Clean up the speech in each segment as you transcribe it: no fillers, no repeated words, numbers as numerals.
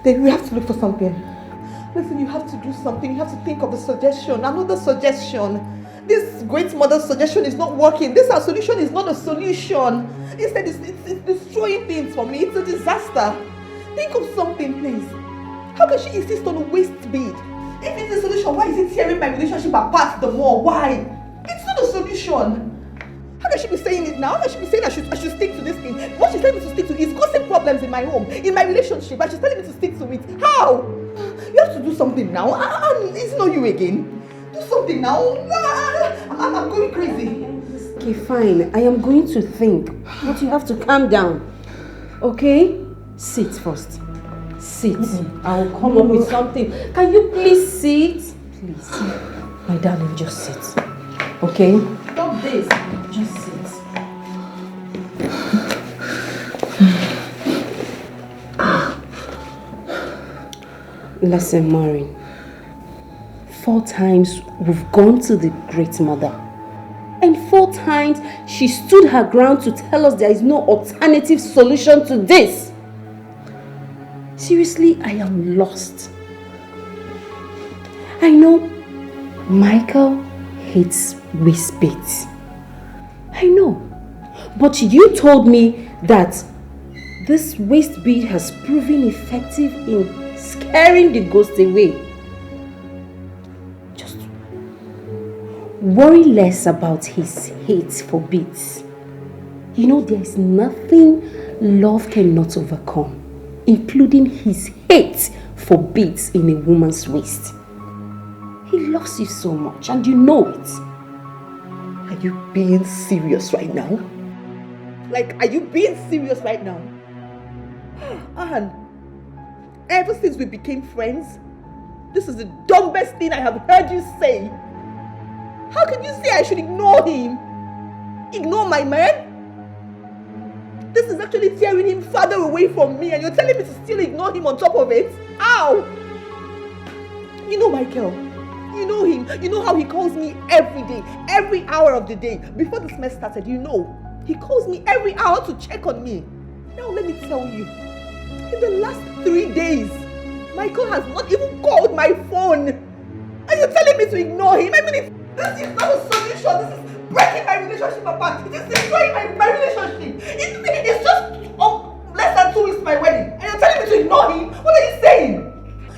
Then we have to look for something. Listen, you have to do something. You have to think of a suggestion. Another suggestion. This great mother's suggestion is not working. This our solution is not a solution. Instead, it's destroying things for me. It's a disaster. Think of something, please. How can she insist on a waist bead? If it's a solution, why is it tearing my relationship apart the more? Why? It's not a solution. How can she be saying it now? How can she be saying I should stick to this thing? What she's telling me to stick to is causing problems in my home, in my relationship, and she's telling me to stick to it. How? You have to do something now. It's not you again. Do something now. I'm going crazy. Okay, fine. I am going to think. But you have to calm down. Okay? Sit first. Sit. I will come up with something. Can you please sit? Please. My darling, just sit. Okay? Stop this. Just sit. Listen, Maureen. 4 times we've gone to the great mother. And 4 times she stood her ground to tell us there is no alternative solution to this. Seriously, I am lost. I know Michael hates waist beads. I know. But you told me that this waist bead has proven effective in scaring the ghost away. Just worry less about his hate for beads. You know, there is nothing love cannot overcome, including his hate for beads in a woman's waist. He loves you so much and you know it. Are you being serious right now? Like, are you being serious right now? Anne, ever since we became friends, this is the dumbest thing I have heard you say. How can you say I should ignore him? Ignore my man? This is actually tearing him farther away from me, and you're telling me to still ignore him on top of it? How? You know Michael. You know him. You know how he calls me every day, every hour of the day. Before the semester started, you know, he calls me every hour to check on me. Now let me tell you, in the last 3 days, Michael has not even called my phone. And you're telling me to ignore him? I mean, this is not a solution. This is breaking my relationship apart. It is destroying my relationship. It's just less than 2 weeks to my wedding. And you're telling me to ignore him? What are you saying?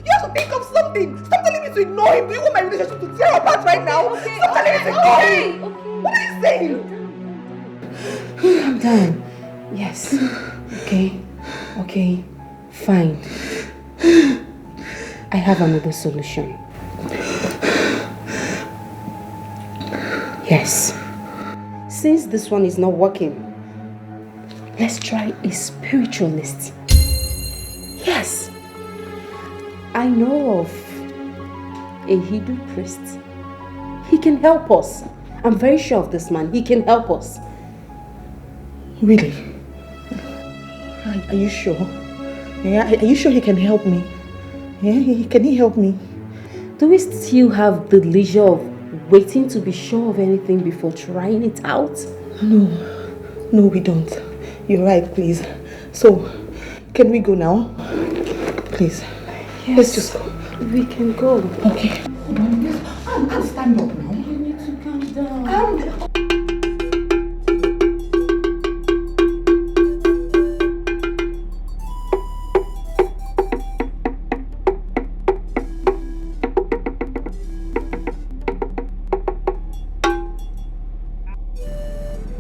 You have to think of something. Stop telling me to ignore him. Do you want my relationship to tear apart right now? Okay, Stop telling me to ignore him. What are you saying? I'm done. Yes. Okay. Fine. I have another solution. Yes. Since this one is not working, let's try a spiritualist. Yes. I know of a Hindu priest. He can help us. I'm very sure of this man. He can help us. Really? Are you sure? Yeah, are you sure he can help me? Yeah, can he help me? Do we still have the leisure of waiting to be sure of anything before trying it out? No, we don't. You're right, please. So, can we go now? Please. Yes, let's just go. We can go. Okay. I'll stand up now. You need to calm down. Calm down.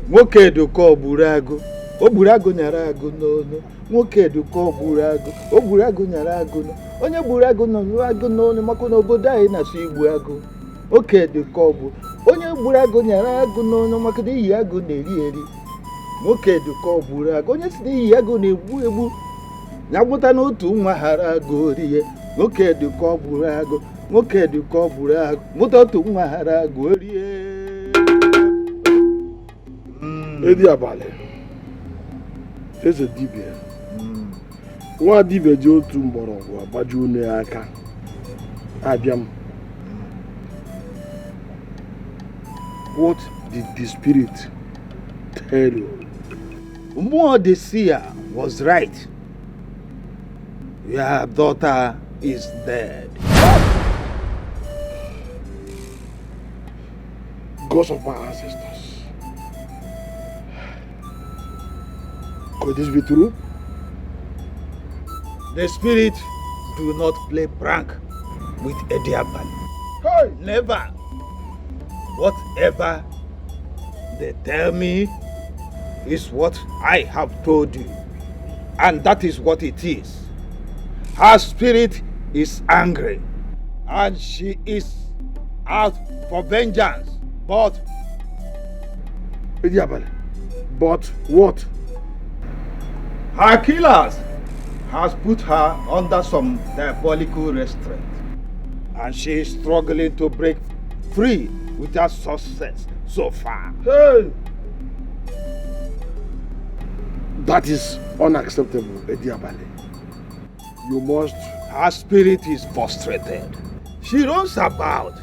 Nwoke Edoka ogburu agụ, ogburu agụ nyara agụ n'onu. Nwoke Edoka ogburu agụ, ogburu agụ nyara agụ n'onu. Onye gburu agụ nọ agụ n'onu maka na obodo anyị na-asụ igbu agụ. Nwoke Edoka ogburu, onye gburu agụ nyara agụ n'onu maka na iyi agụ na-eri eri. Nwoke Edoka ogburu agụ, onye si na iyi agụ na-egbu egbu. Na-agbụta n'otu nwa hara agụ orie. Nwoke Edoka ogburu agụ, nwoke Edoka ogburu agụ, mụta otu nwa hara agụ orie. Edi abalị eze dibịa nwa dibịa ji otu mgbọrọgwụ agbaji unu ya aka abịa m. What did the spirit tell you? Mmụọ the seer was right. Your daughter is dead. Ghost of my ancestors. Could this be true? The spirit do not play prank with a diabali. Hey! Never. Whatever they tell me is what I have told you. And that is what it is. Her spirit is angry. And she is out for vengeance. But But what? her killers has put her under some diabolical restraint. And she is struggling to break free without success so far. Hey! That is unacceptable, Ediabale. You must... Her spirit is frustrated. She runs about,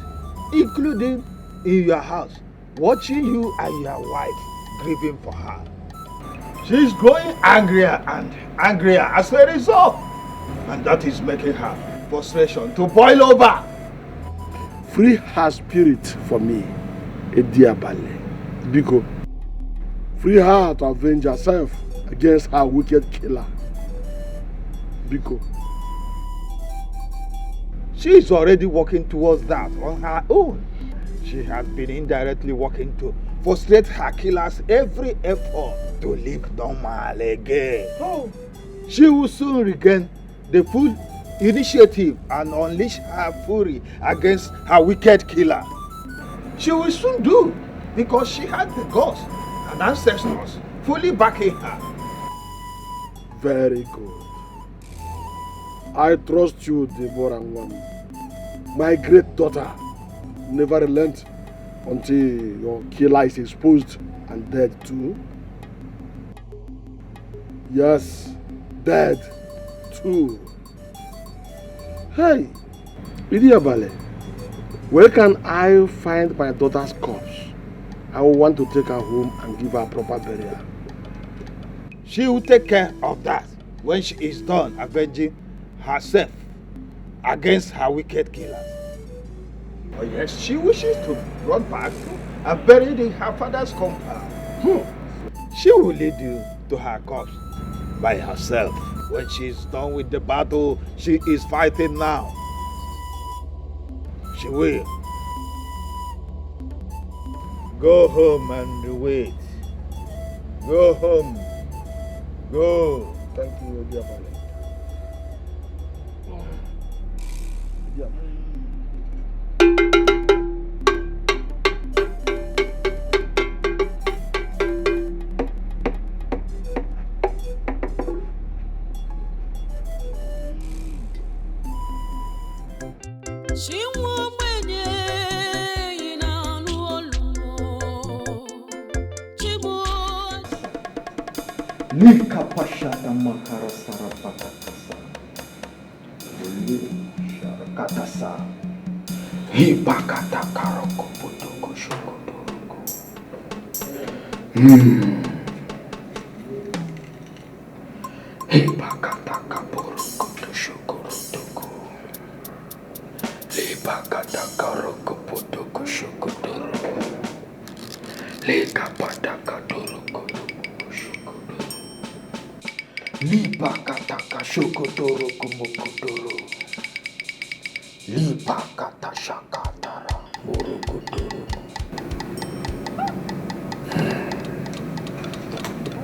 including in your house, watching you and your wife grieving for her. She is growing angrier and angrier as a result. And that is making her frustration to boil over. Free her spirit for me, Ediabale. Biko. Free her to avenge herself against her wicked killer. Biko. She is already working towards that on her own. She has been indirectly working to frustrate her killers every effort to live normal again. Oh. She will soon regain the full initiative and unleash her fury against her wicked killer. She will soon do, because she has the gods and ancestors fully backing her. Very good. I trust you, Deborah One. My great daughter never relent until your killer is exposed and dead too. Yes, dead too. Hey, Idiabale, where can I find my daughter's corpse? I will want to take her home and give her proper burial. She will take care of that when she is done avenging herself against her wicked killers. Oh yes, she wishes to run back and buried in her father's compound. She will lead you to her corpse by herself when she is done with the battle she is fighting now. She will. Go home and wait. Go home. Go. Thank you, Idiabale. Lika pashata makara sarapakatasa. Sharakatasa. Hibakata karoko potoko shokotoroko. Hibakata kaporoko to shokorotoko. Hibakata karoko potoko shokotoroko. Lika pataka toroko. Lipakataka shokotoro kumokotoro. Lipakata shakatara morokotoro.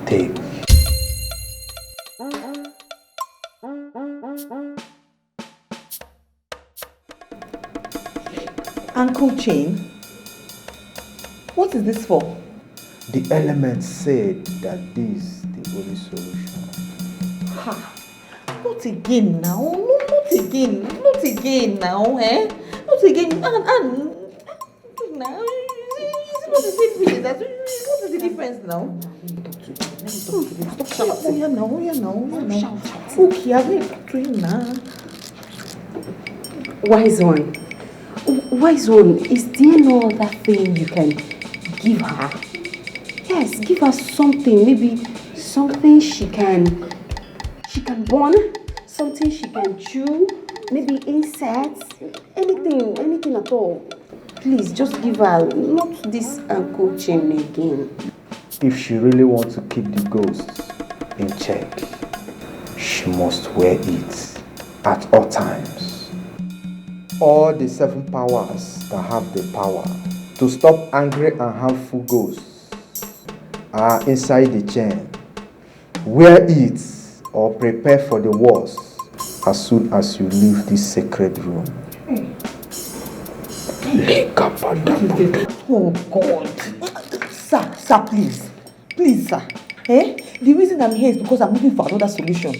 Take. Uncle Chain, what is this for? The elements said that this is the only solution. Ha! Not again now. No, not again. Not again now, eh? Not again. And now, it's not the same thing. What is the difference now? Stop shouting. Oh, yeah, now. Okay, I've been talking to him now. Wise one, is there no other thing you can give her? Yes, give her something, maybe something she can burn, something she can chew, maybe insects, anything at all. Please, just give her, not this ankle chain again. If she really wants to keep the ghosts in check, she must wear it at all times. All the 7 powers that have the power to stop angry and harmful ghosts are inside the chain. Wear it or prepare for the worst as soon as you leave this sacred room. Oh God. Sir, please. Please, sir. The reason I'm here is because I'm looking for another solution.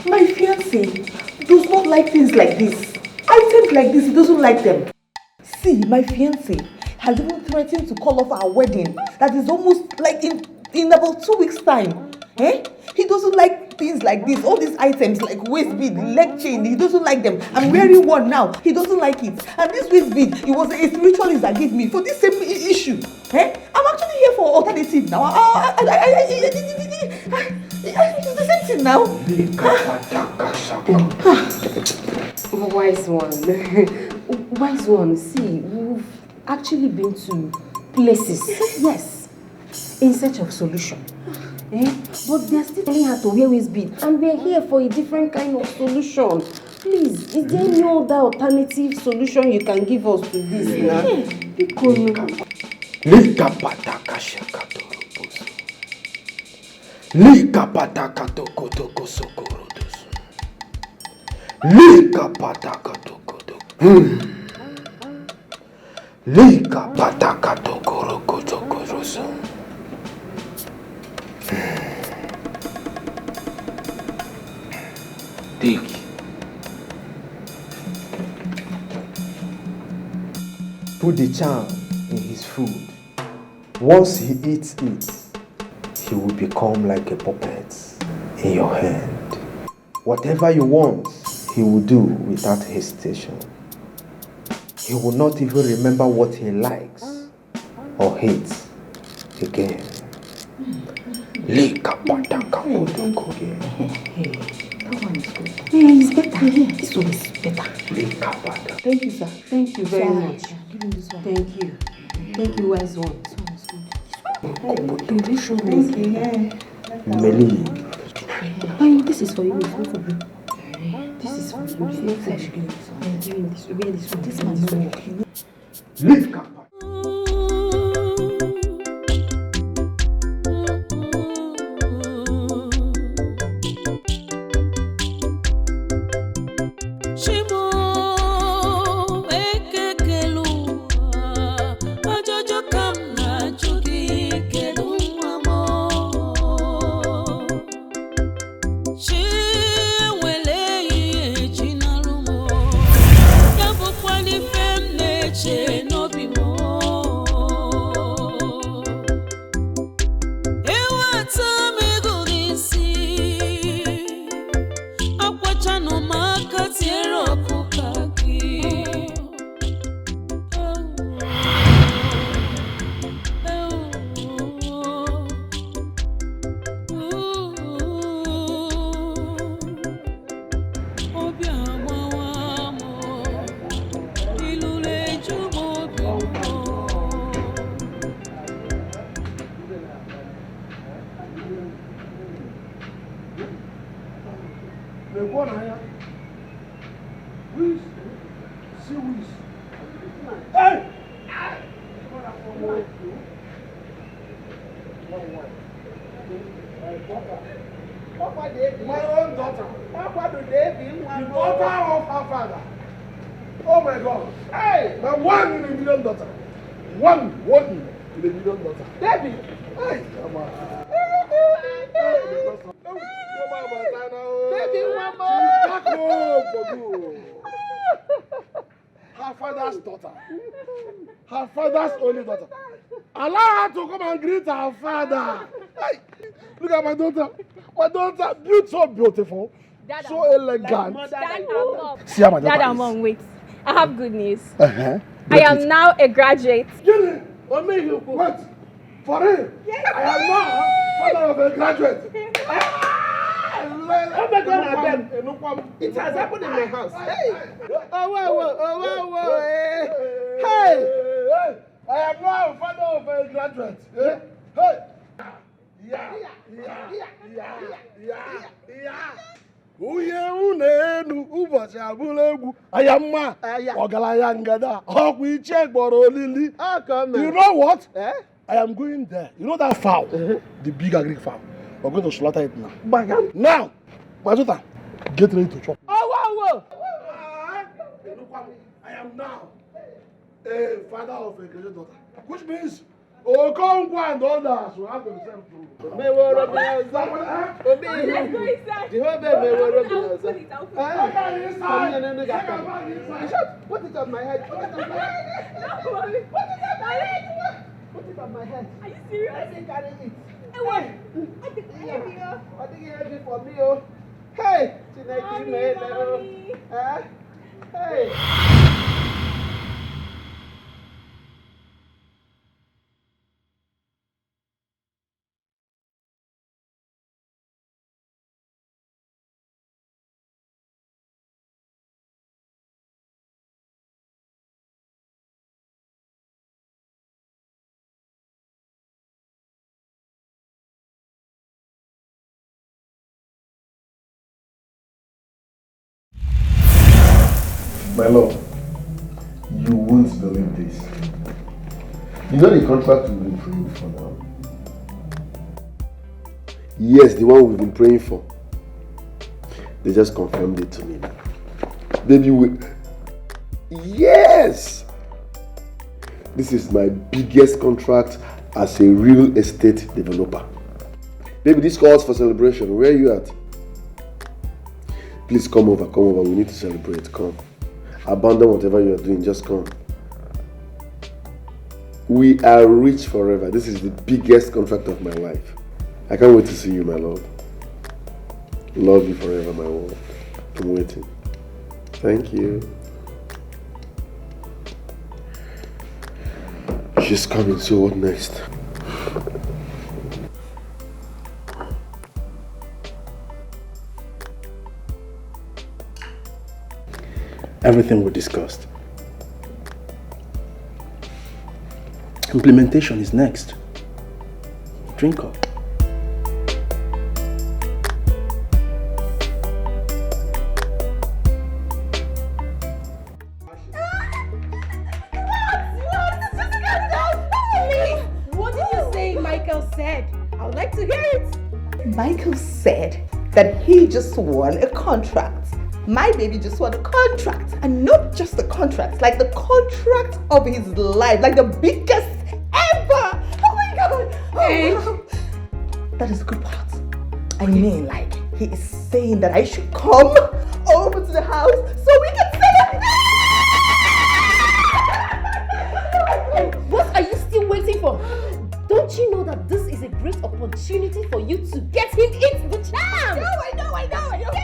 My fiancé does not like things like this. Items like this, he doesn't like them. See, my fiancé has even threatened to call off our wedding. That is almost like in about 2 weeks' time. He doesn't like things like this. All these items like waist bead, leg chain, he doesn't like them. I'm wearing one now. He doesn't like it. And this waist bead, it was a spiritualist that gave me for this same issue. I'm actually here for alternative now. It's the same thing now. Wise one. See, we've actually been to places, yes, in search of solution. But they're still telling her to wear waist bead, and we're here for a different kind of solution. Please, is there any other alternative solution you can give us to this now? Put the charm in his food. Once he eats it, he will become like a puppet in your hand. Whatever you want, he will do without hesitation. He will not even remember what he likes or hates again. That one is good. It's better. This one is better. Thank you, sir. Thank you very much. Give me this one. Thank you. Thank you, wise one. This one is good. Thank you. Meli. This is for you. It's not for me. This is for you. It's not fresh. Give him this. Wear this one. This man is working. Leave Kappa. My own daughter. The daughter of her father. Oh my God. Hey, my 1 in a million daughter. One in a million daughter. David. Hey, come on. She's back home for good. Her father's daughter. Her father's only daughter. Allow her to come and greet her father. Hey, look at my daughter. My daughter, so beautiful, Dada, so elegant. See how my daughter Dada, is. Mom, wait. I have good news. I am now a graduate. Wait, for real? Yes. I am now father of a graduate. Oh my God, It has happened in my house. Hey! Oh, hey! I am now a father of a graduate. Hey! Yeah. Uye unenu ụbọchị abụla egwu ayamma ọgaranya ngada ọkwa iche gboro olili. You know what? I am going there. You know that fowl? The big agric fowl. We're going to slaughter it now. Now, Mazuta, get ready to chop. Oh, I am now a father of a graduate daughter, which means Okonkwo and others will have themselves to. Let's go inside. Put it on my head. Put it on my head. Put it on my head. Are you serious? I think I need it. What? I think it's heavy for me. Oh. Hey, Mommy. Hey. My love, you won't believe this. You know the contract we've been praying for now? Yes, the one we've been praying for. They just confirmed it to me now. Baby, yes! This is my biggest contract as a real estate developer. Baby, this calls for celebration. Where are you at? Please come over. We need to celebrate. Come. Abandon whatever you are doing, just come. We are rich forever. This is the biggest contract of my life. I can't wait to see you, my love. Love you forever, my world. I'm waiting. Thank you. She's coming, so what next? Everything we discussed. Implementation is next. Drink up. What did you say Michael said? I would like to hear it. Michael said that he just won a contract. My baby just won a contract, and not just the contract, like the contract of his life, like the biggest ever. Oh my God! Oh, that is the good part. I mean, like, he is saying that I should come over to the house so we can celebrate. What are you still waiting for? Don't you know that this is a great opportunity for you to get him into the charm? No, I know.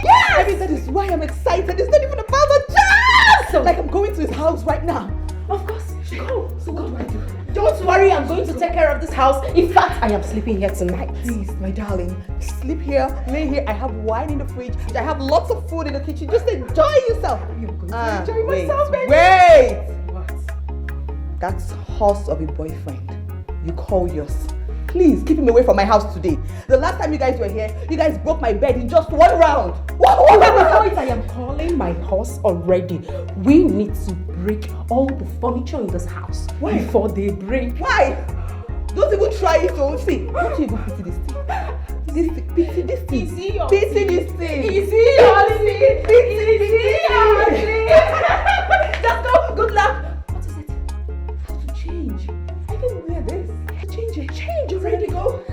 Yes! I mean, that is why I'm excited. It's not even about the job. So, like, I'm going to his house right now. Of course, go. So what do I do? Don't worry, I'm going to take care of this house. In fact, I am sleeping here tonight. Please, my darling, sleep here, lay here. I have wine in the fridge. I have lots of food in the kitchen. Just enjoy yourself. I'm going to enjoy myself, baby. Wait! What? That's horse of a boyfriend. You call yours. Please keep him away from my house today. The last time you guys were here, you guys broke my bed in just one round. I am calling my horse already. We need to break all the furniture in this house before they break. Why? Don't even try it, so see. Don't you even pity this thing? Pity this thing. Pity this thing. Just go. Good luck. What is it? How to change? I can wear this. Change it. Change. Ready to go?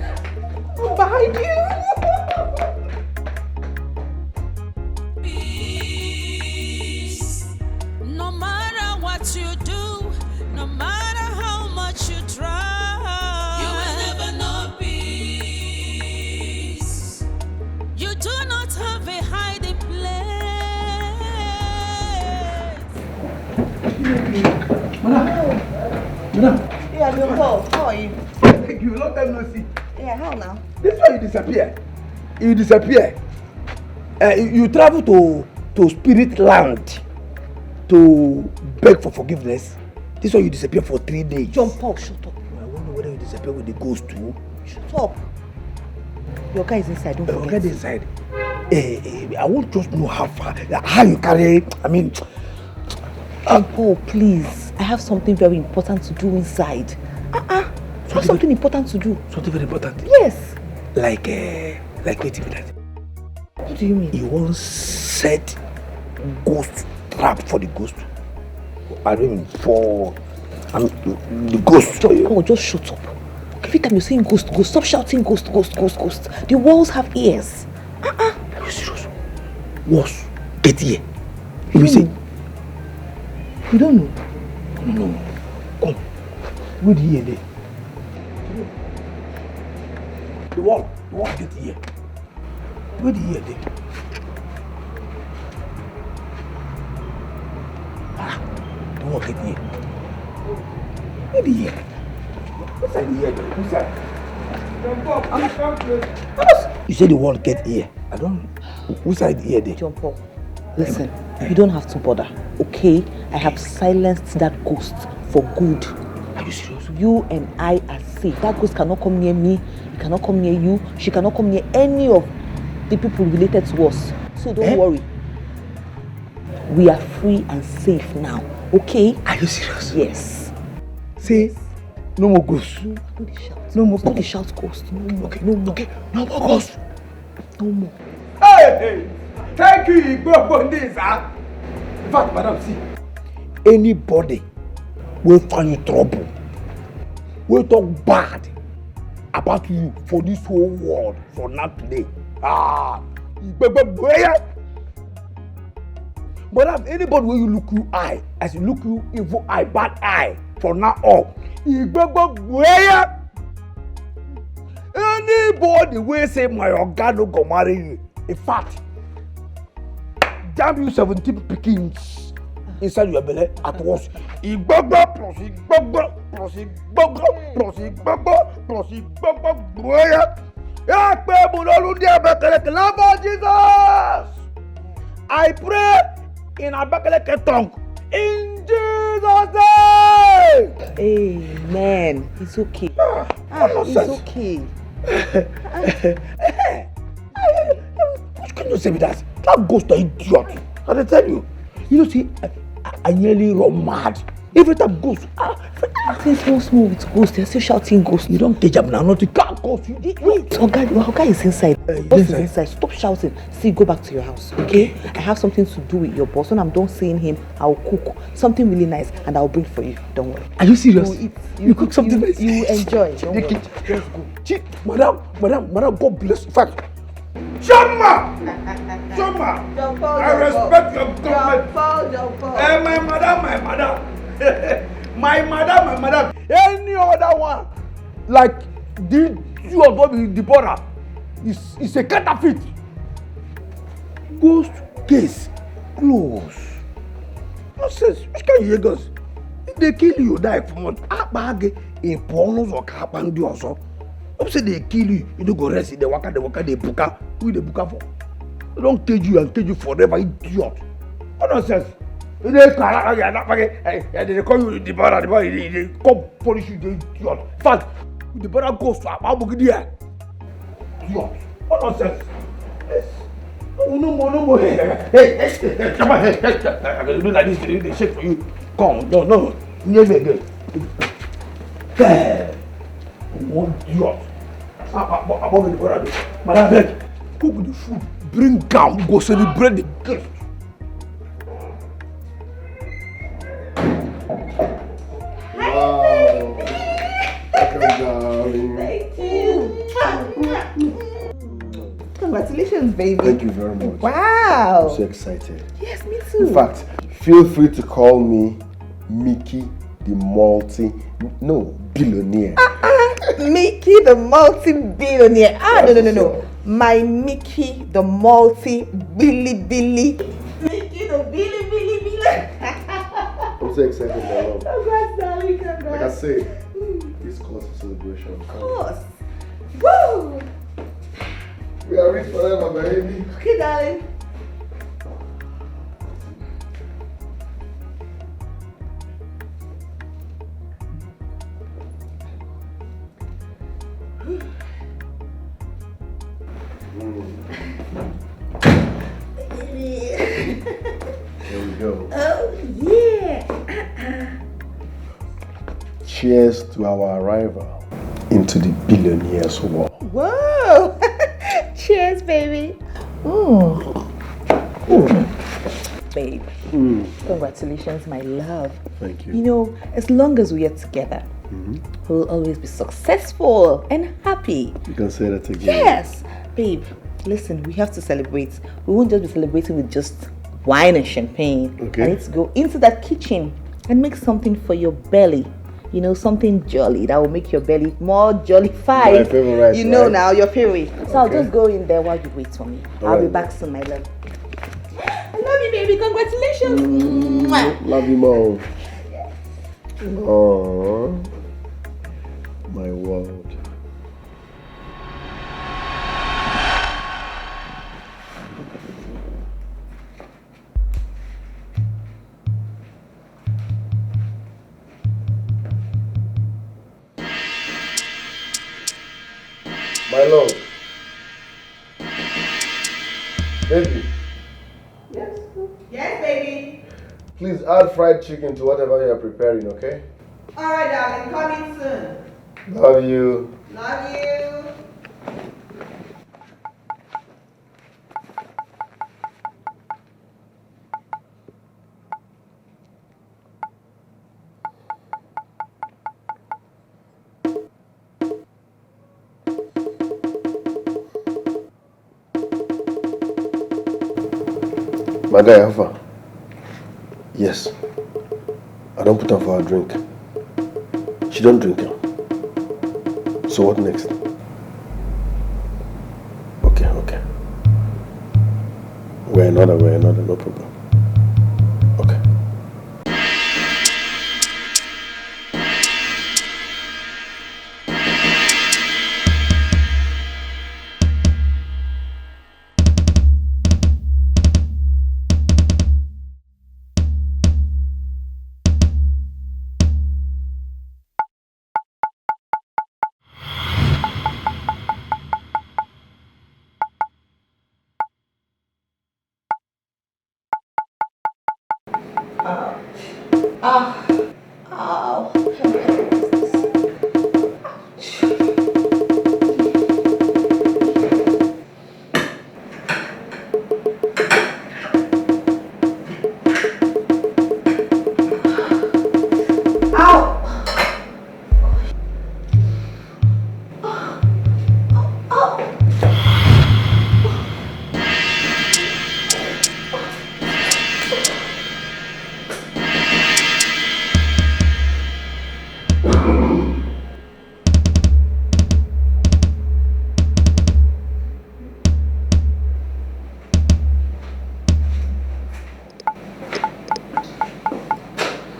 I'm behind you. No matter what you do, no matter how much you try, you will never know peace. You do not have a hiding place. Madam. Yeah, I'm Paul. How are you? Thank you. Long time no see. Yeah, how now? This is why you disappear. You disappear. You travel to spirit land to beg for forgiveness. This one you disappear for 3 days. John Paul, shut up. I wonder whether you disappear with the ghost too. Shut up. Your guy is inside, don't forget. Your guy is inside. I want just know how you carry, I mean... John Paul, please. I have something very important to do inside. I have something important to do. Something very important? Yes. Like wait a minute. What do you mean? You won't set ghost trap for the ghost. I mean for the ghost. John Paul, just shut up. Every time you're saying ghost, stop shouting ghost. The walls have ears. Are you serious? Walls get ear. You say? You don't know? No. Come. Where the ear there? The wall get ear. Where the ear there? The wall get ear. Where the ear? What's that ear there? What's that? You say the wall get ear. I don't. What's that ear there? John Paul, listen. You don't have to bother, okay? I have silenced that ghost for good. Are you serious? You and I are safe. That ghost cannot come near me. It cannot come near you. She cannot come near any of the people related to us. So don't worry. We are free and safe now, okay? Are you serious? Yes. Say, no more ghosts. No more ghosts. Shout ghost. No more. Okay. No more. Okay. No more ghosts. No more. Hey! Thank you, Igbo this, huh? In fact, madam, see, anybody will find you trouble, will talk bad about you for this whole world for not today. Madam, anybody will you look you eye, as you look you evil eye, bad eye, from now on. Anybody will say my organo go marry you. In fact, damn you 17 pickings inside your belly at once. Igbogbo plus Igbogbo plus Igbogbo plus Igbogbo plus Igbogbo Nuella. Ekpe bulolu di Abakaleke love Jesus. I pray in Abakaleke tongue in Jesus' name. Amen. It's okay. It's okay. What can you say with that? That ghost is idiot. I tell you. You know, see, I nearly run mad. Every time ghost, Things small with ghost. They're still shouting ghost. you don't catch up now. Not to can't ghost. Wait, Oga is inside. Boss is inside. Stop shouting. See, go back to your house, okay? I have something to do with your boss. When I'm done seeing him, I'll cook something really nice and I'll bring for you. Don't worry. Are you serious? You eat. You cook something nice. You enjoy. Don't worry. Just go. Gee, madam, God bless you. In fact, Shama! I respect your government. My madam. Any other one, like the two of them, Deborah, is a counterfeit. Ghost case close. Nonsense. Which kind of Lagos? If they kill you, die for months. Abage in pornos or kapandi or so. If say they kill you, you don't go rest in the waka, they buka. Who they buka for? They don't cage you forever, idiot. What nonsense? They call you Deborah, they come punish you, they idiot. In fact, Deborah goes to Abugidia. Idiot. What nonsense? No more. Hey, come on, I will do like this, they shake for you. Come, no, near me again. One idiot. Madam, cook the food, bring down, go celebrate the gift. Wow. Welcome, darling. Thank you. Congratulations, baby. Thank you very much. Wow. I'm so excited. Yes, me too. In fact, feel free to call me Mickey the billionaire. Mickey the multi-billionaire. No. My Mickey the multi-billy. Mickey the billy. I'm so excited, my love. Congrats, darling. Congrats. Like I say, this calls for celebration. Of course. Woo! We are rich forever, baby. Okay, darling. Here we go. Oh, yeah. Cheers to our arrival into the billionaire's world. Whoa. Cheers, baby. Babe, congratulations, my love. Thank you. You know, as long as we are together, we'll always be successful and happy. You can say that again. Yes, babe. Listen, we have to celebrate. We won't just be celebrating with just wine and champagne. Okay. I need to go into that kitchen and make something for your belly. You know, something jolly that will make your belly more jollified. My favorite, you know right? now, your favorite. So I'll Okay. just go in there while you wait for me. I'll be right. back soon, my love. I love you, baby. Congratulations. Mwah. Love you more. Oh, my world. My love. Baby, Yes, baby. please add fried chicken to whatever you are preparing, okay? All right, darling. Coming soon. Love you. Love you. My guy, how far? Yes. I don't put her for a drink. She don't drink now. So what next? Okay. We're another, no problem. Okay.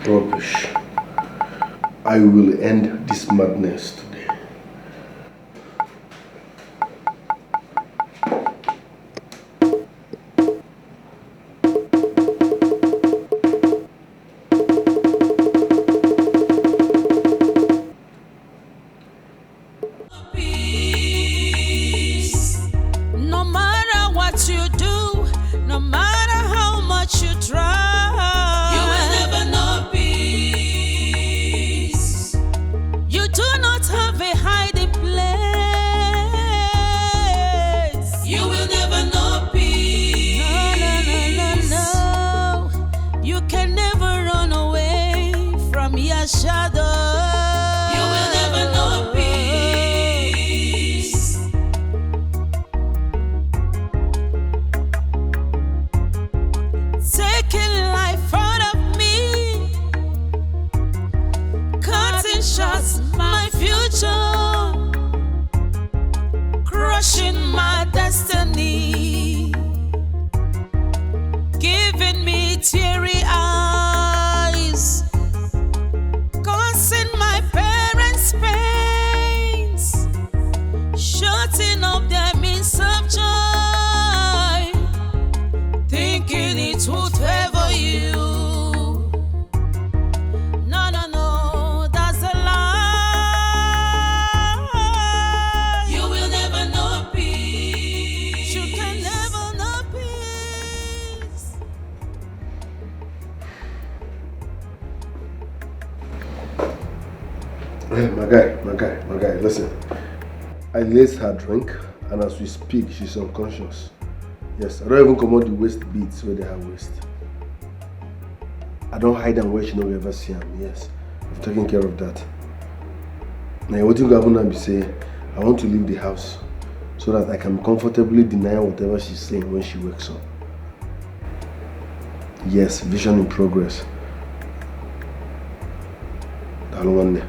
Rubbish. I will end this madness today. Peace. No matter what you do, no matter how much you try, you will never know peace. You do not have a hiding place. You will never know peace. No. You can never run away from your shadow. You will never know peace. Taking life out of me, cutting shots my future, crushing my destiny, giving me teary eyes, causing my parents pains, shutting up their means of joy, thinking it would favor you. No, that's a lie. You will never know peace. You can never know peace. my guy, listen. I laced her drink, and as we speak, she's unconscious. Yes, I don't even commode the waist beads where they have waist. I don't hide them where she no ever see them. Yes, I've taken care of that. Now, what you gonna be saying? I want to leave the house so that I can comfortably deny whatever she's saying when she wakes up. Yes, vision in progress. I don't want that.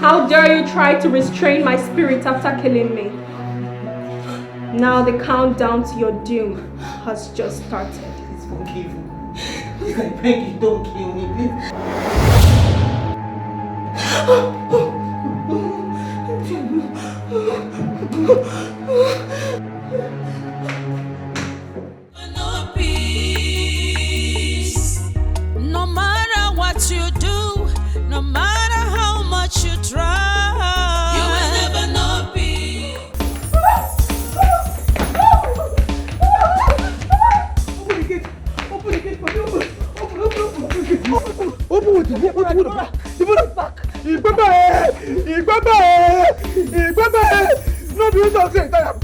How dare you try to restrain my spirit after killing me? Now the countdown to your doom has just started. Please forgive me. Please, I beg you, don't kill me, please. No peace. No matter what you do, no matter how much you try, you will never know peace. Open the gate for me. Open it. Back. No, do it not say that.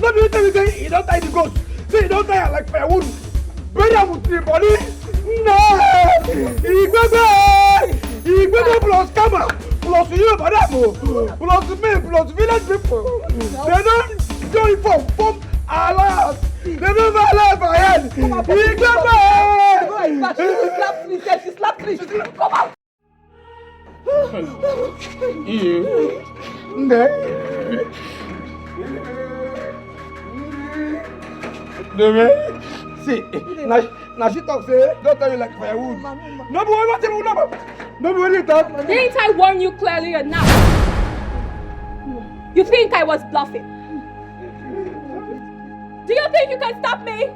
No, do it say you don't tie the ghost. Say you don't tie like firewood. Bury her with the body. No! Igbe plus camera, plus you, madam, plus me, plus village people. They don't join form alliance. They don't allow my head. She slapped me. Come out. See, now she talks, say, don't tell you like firewood. No, boy, what you know? No, boy, you talk. Didn't I warn you clearly enough? You think I was bluffing? Do you think you can stop me?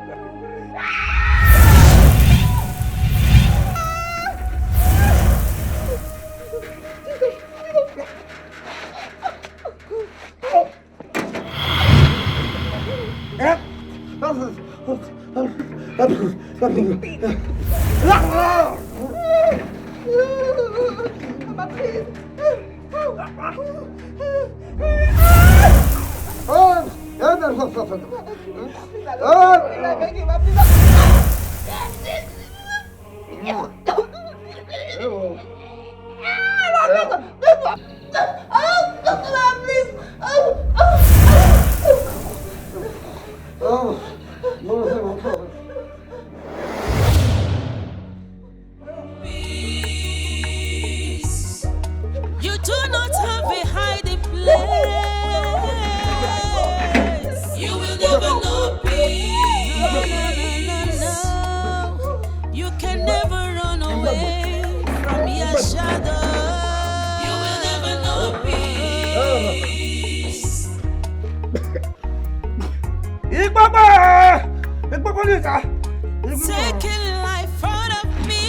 You do not have a hiding place. You will never know peace. No. You can never run away from your shadow. You will never know peace. Taking life out of me.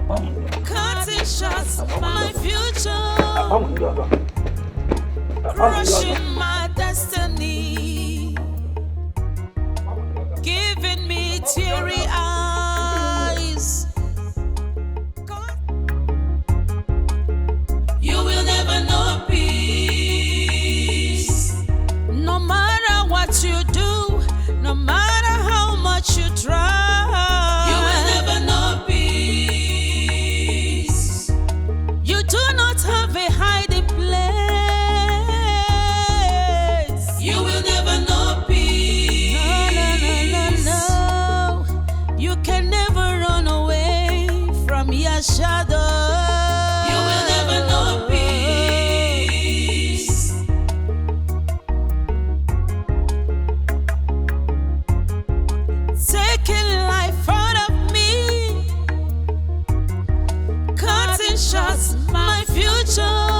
Cutting shots, my future. Crushing my destiny. Giving me teary eyes. You will never know peace. No matter what you do, no matter how much you try, you will never know peace. You do not have a hiding place. You will never know peace. No. You can never run away from your shadow. You will never know peace. Taking life out of me, cutting shots, my future.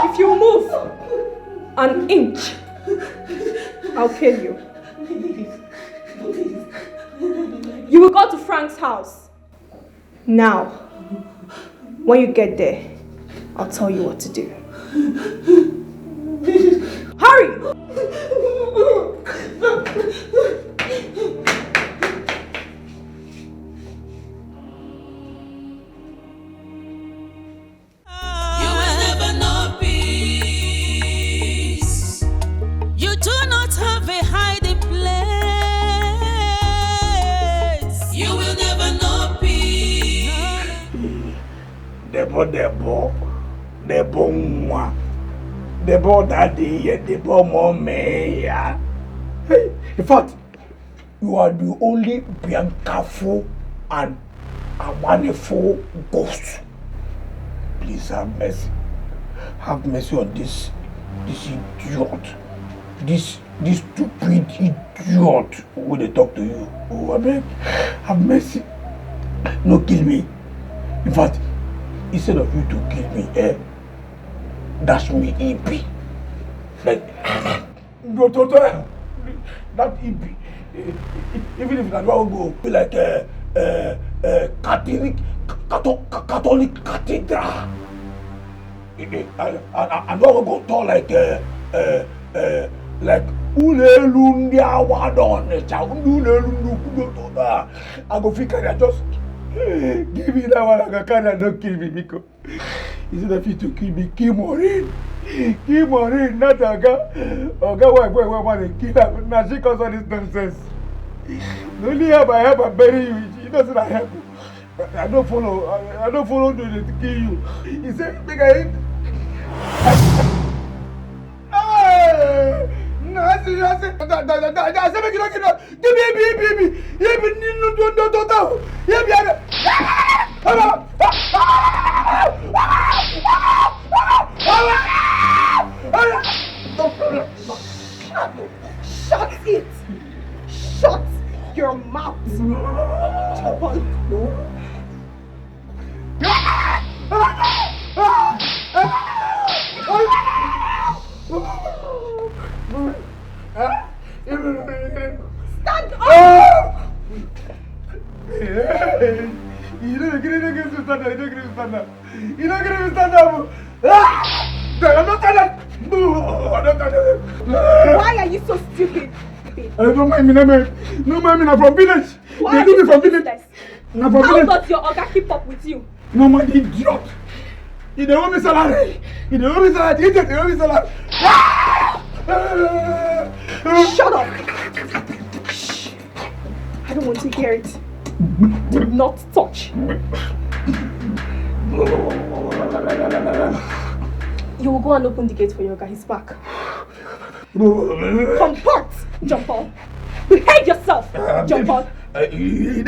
If you move an inch, I'll kill you. You will go to Frank's house. Now, when you get there, I'll tell you what to do. Hurry! You will never know peace. You do not have a hiding place. You will never know peace. Debo nwa. Debo daddy, debo mommy. Hey, in fact, you are the only Biancafo and Amanefo ghost. Please have mercy. Have mercy on this idiot. This stupid idiot when they talk to you. Oh, I beg, have mercy. No, kill me. In fact, instead of you to kill me, dash me EP. Like, no, total. That EP. Even if I don't go, be like Catholic cathedral. I don't go to like Ulelundi Awadon, I go figure I just give me that one. I can't don't kill me, Miko. Instead of you to kill me, kill Maureen, not Aga. Aga, why want to kill her? Now she cause all this nonsense. The only help I have, I bury you. He doesn't help. I don't follow to kill you. He said, make I hit. No, I say, Shut it! Shut your mouth! Stand up! You don't get to stand up. I'm not stand up. Why are you so stupid? Don't mind me, no mind me, I'm from village. Why They are do you me so from village. useless? I'm from How village. does your Oga keep up with you? No man, idiot. You don't want me salary. You don't want me salary. You don't want me salary. Shut up! Shh. I don't want to hear it. Do not touch. You will go and open the gate for your guy. He's back. Comport, jump on. Behave yourself, jump on. Behave.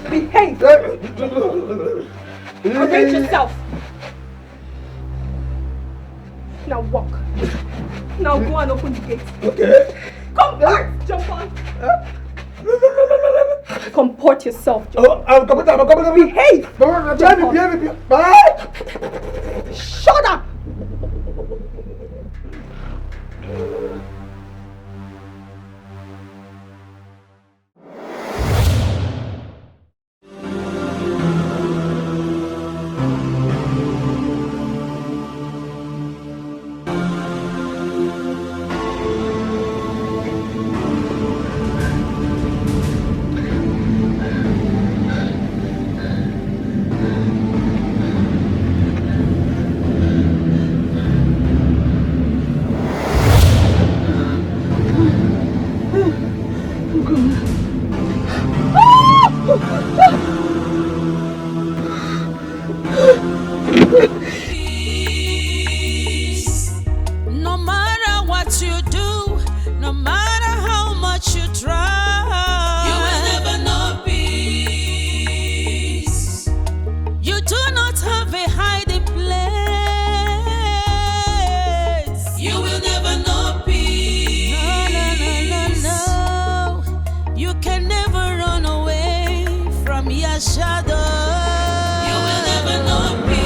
Behave. Arrange yourself. walk. Now go and open the gate. Okay. Come back, jump on. Comport yourself. Oh, I'm coming. Behave. Behave. Bye. Shut up. No matter what you do, no matter how much you try, you will never know peace. You do not have a hiding place. You will never know peace. No. You can never run away from your shadow. You will never know peace.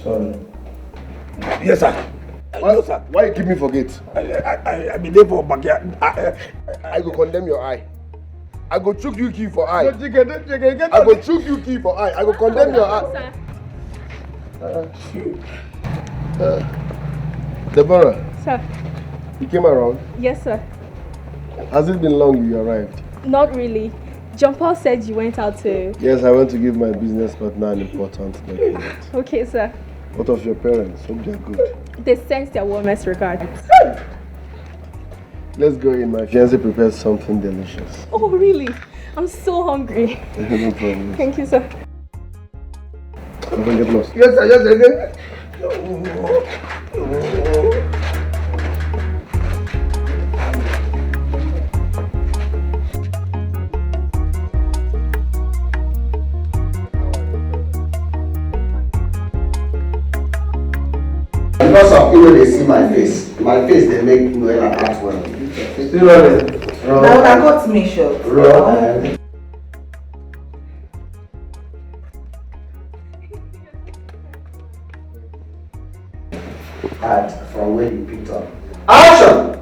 Sorry. Yes, sir. Why, sir? Why you keep me forget? I been there for backyard. I go condemn your eye. I go chook you key for eye. I go chook you key for eye. I go condemn your eye. Deborah, Sir. you came around. Yes, sir. Has it been long you arrived? Not really. John Paul said you went out to... Yes, I went to give my business partner an important document. Okay, sir. What of your parents? Hope they're good. They sent their warmest regards. Let's go in. My fiancé prepared something delicious. Oh, really? I'm so hungry. No problem. Thank you, sir. Don't get lost. Yes, sir. Yes, sir. Because of people they see my face they make Nuella act well. Still running. Wrong. Now I got me shot. Wrong. Act from where you picked up. Action!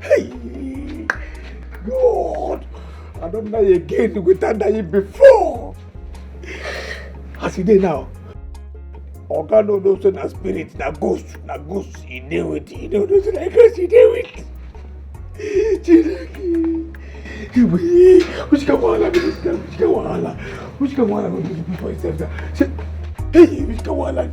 Hey, God, I don't die again without dying before. As it is now, Oga no knows na spirit, na ghost, he deal with, he don't know na ghost, he deal with. Which can wahala be this guy? Which can wahala go do for himself? Hey, which can wahala?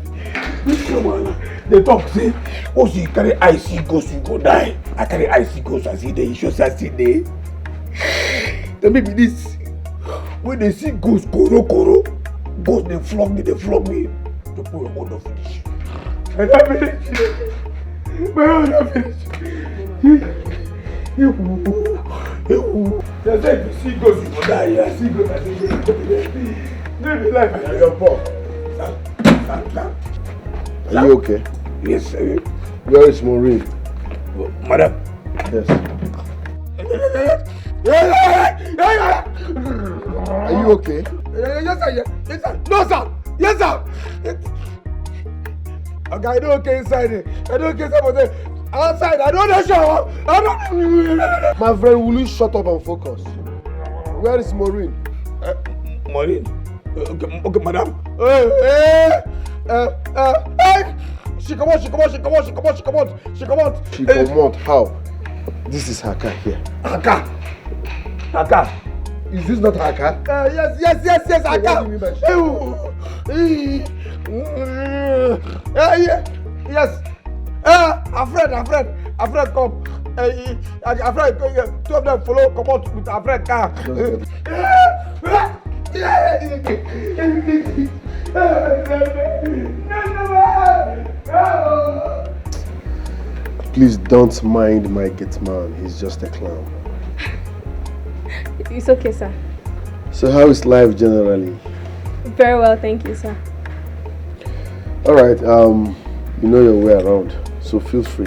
They talk say, oh, you carry icy ghost, you go die. I carry icy ghost, I see the issues, I see the. Then maybe this, when they see ghost, koro, ghost, they flog me. To put your order finish. And I finish. My order finish. They say if you see ghost, you go die. I see ghost, I see ghost. Maybe life, I your pop. Are you okay? Yes, sir. Where is Maureen? Madam. Yes. Are you okay? Yes, sir. No, sir. Yes, sir. Okay, I don't okay inside it. I don't okay inside outside. I don't know shower. My friend, will you shut up and focus? Where is Maureen? Maureen? Okay, madam. She come out. She come out. How? This is her car here. Her car. Is this not her car? Yes, her car. What do you mean by Yes. A friend come. A friend, two of them follow, come out with a friend car. Please don't mind my gate man. He's just a clown. It's okay, sir. So how is life generally? Very well, thank you, sir. Alright, you know your way around. So feel free.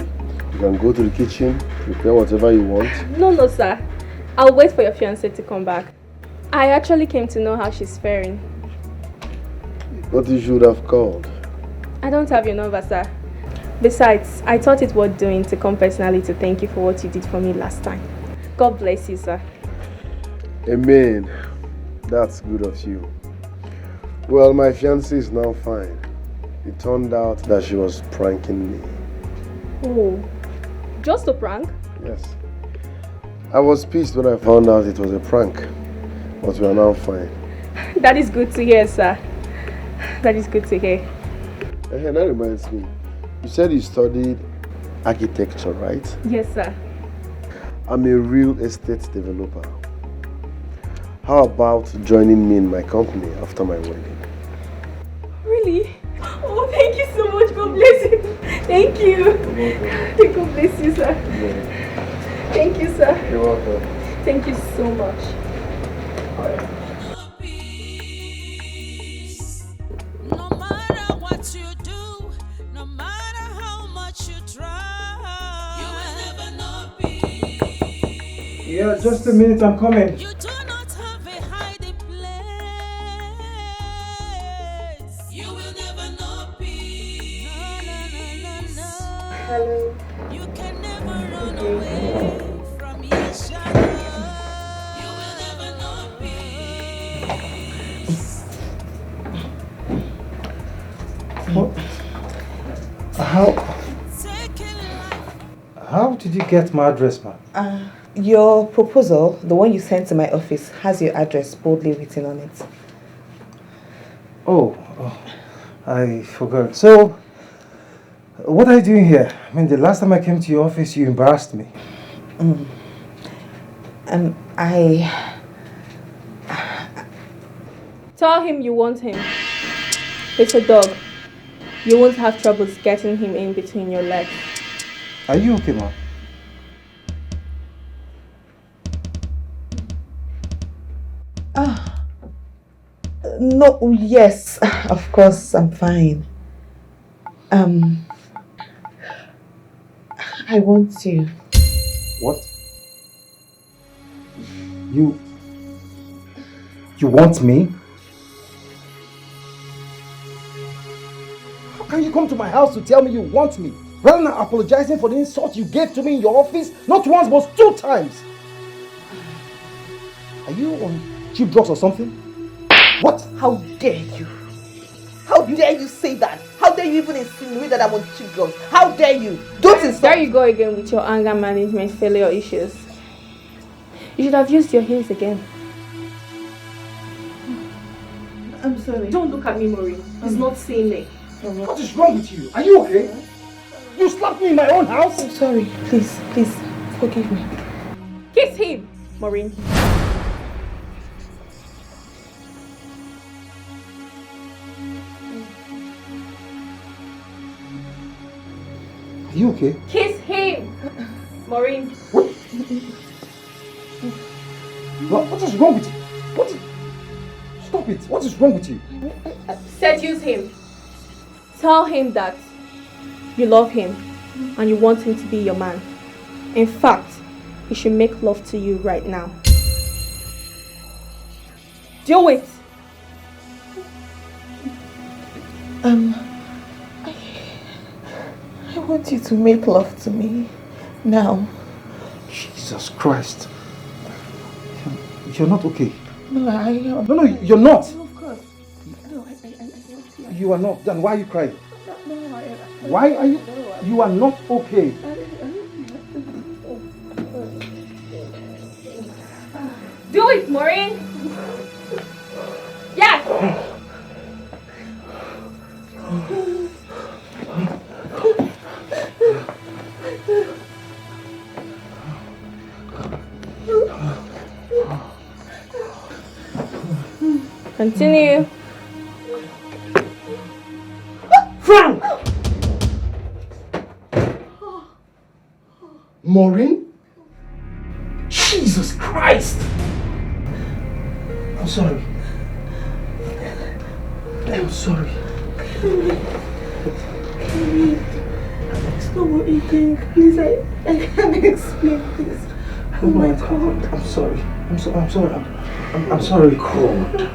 You can go to the kitchen, prepare whatever you want. No, sir. I'll wait for your fiancée to come back. I actually came to know how she's faring. But you should have called. I don't have your number, sir. Besides, I thought it worth doing to come personally to thank you for what you did for me last time. God bless you, sir. Amen. That's good of you. Well, my fiancée is now fine. It turned out that she was pranking me. Oh, just a prank? Yes. I was pissed when I found out it was a prank. But we are now fine. That is good to hear, sir. That is good to hear. Hey, that reminds me. You said you studied architecture, right? Yes, sir. I'm a real estate developer. How about joining me in my company after my wedding? Really? Oh, thank you so much. God bless you. Thank you. God bless you, sir. Thank you, sir. You're welcome. Thank you so much. No matter what you do, no matter how much you try, you will never know peace. Yeah, just a minute, I'm coming. You do not have a hiding place. You will never know peace. No. Hello. You can never run away from your shadow. You will never know peace. What? How did you get my address, man? Your proposal, the one you sent to my office, has your address boldly written on it. Oh, I forgot. So, what are you doing here? I mean, the last time I came to your office, you embarrassed me. Tell him you want him. It's a dog. You won't have troubles getting him in between your legs. Are you okay, man? No, yes, of course, I'm fine. I want you. What? You want me? How can you come to my house to tell me you want me? Rather than apologizing for the insult you gave to me in your office, not once but 2 times. Are you on cheap drugs or something? What? How dare you? How dare you say that? How dare you even insinuate that I'm on cheap drugs? How dare you? Don't insult. There you go again with your anger management failure issues. You should have used your heels again. I'm sorry. Don't look at me, Maureen. It's not seemly. What is wrong with you? Are you okay? You slapped me in my own house? I'm sorry. Please, forgive me. Kiss him, Maureen. Are you okay? Kiss him, Maureen. What is wrong with you? Stop it. What is wrong with you? Seduce him. Tell him that you love him and you want him to be your man. In fact, he should make love to you right now. Do it. I want you to make love to me now. Jesus Christ. You're not okay. No, I am. No, you're not. Of course. No, I want you. You are not. Then why are you crying? No, Why are you? You are not okay. Do it, Maureen. Yes. Continue. Frank! Maureen? Jesus Christ! I'm sorry. I'm sorry. It's not what you think. Please, I can't explain this. Oh my God. I'm sorry. I'm sorry. I'm sorry. God.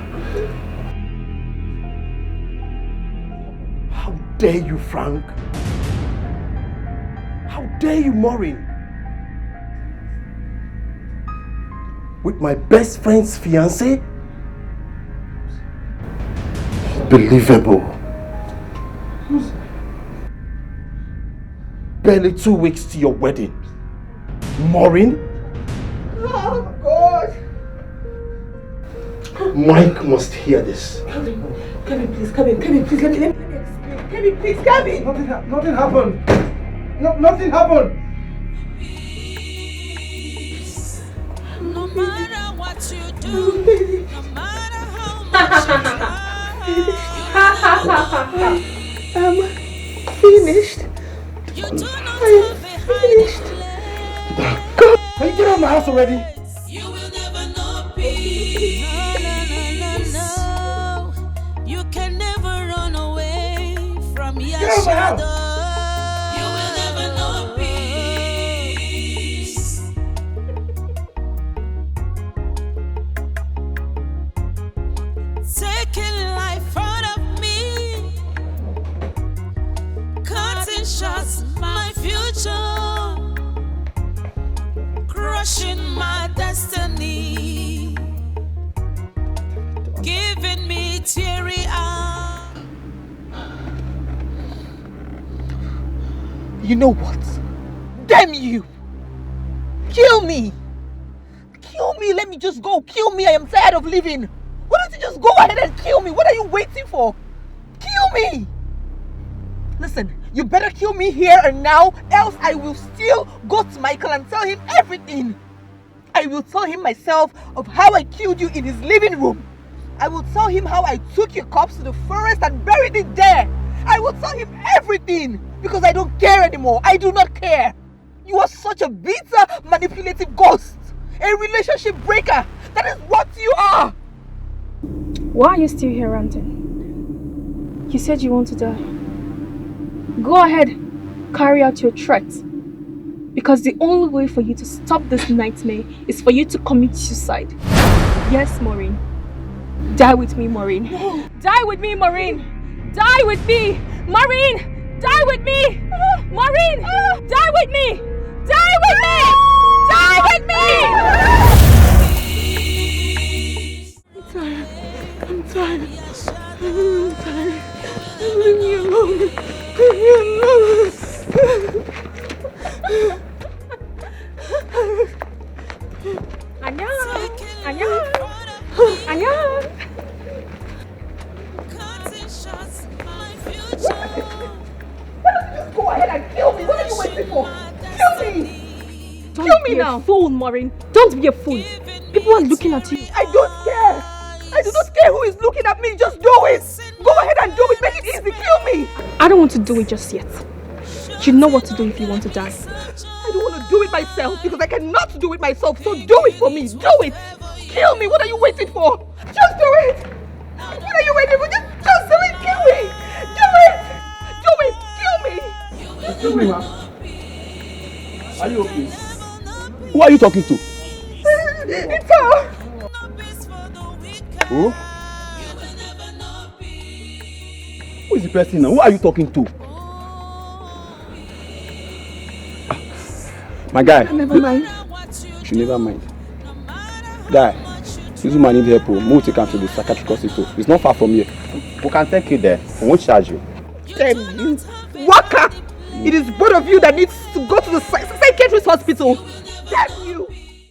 How dare you, Frank? How dare you, Maureen? With my best friend's fiancé? Unbelievable. Barely 2 weeks to your wedding. Maureen? Oh God. Mike must hear this. Kevin, please, Kevin, please, let me explain. Kevin, please, Kevin. Nothing happened. Nothing happened. No matter what you do, no matter how much I'm finished. you do not I'm finished. God, can you get out of my house already? You will never know peace. No. You can never run away from your Get out of my house. shadow. You will never know peace. Taking life out of me, cutting shots my future, crushing my destiny, giving me teary eyes. You know what? Damn you! Kill me! Kill me! Let me just go! Kill me! I am tired of living! Why don't you just go ahead and kill me? What are you waiting for? Kill me! Listen, you better kill me here and now, else I will still go to Michael and tell him everything. I will tell him myself of how I killed you in his living room. I will tell him how I took your corpse to the forest and buried it there. I will tell him everything because I don't care anymore. I do not care. You are such a bitter, manipulative ghost. A relationship breaker. That is what you are. Why are you still here ranting? You said you want to die. Go ahead, carry out your threat. Because the only way for you to stop this nightmare is for you to commit suicide. Yes, Maureen. Die with me, Maureen. No. Die with me, Maureen. Die with me, Maureen. Die with me, Maureen. Die with me. Die with me. Die with me. I'm tired. Leave me alone. Leave me alone. Anya. Go ahead and kill me. What are you waiting for? Kill me. Don't be a fool, Maureen. Don't be a fool. People are looking at you. I don't care. I do not care who is looking at me. Just do it. Go ahead and do it. Make it easy. Kill me. I don't want to do it just yet. You know what to do if you want to die. I don't want to do it myself because I cannot do it myself. So do it for me. Do it. Kill me. What are you waiting for? Just do it. What are you waiting for? Just do it. Kill me. Do it. Do it. Kill me. Excuse me, ma'am. Are you okay? Who are you talking to? It's her. Who? Who is the person now? Who are you talking to? My guy. Never mind. You should never mind. Guy, this woman needs help. Move take her to the psychiatric hospital. It's not far from here. We can take you there. We won't charge you. Damn you. Waka! It is both of you that needs to go to the psychiatrist hospital. Damn you!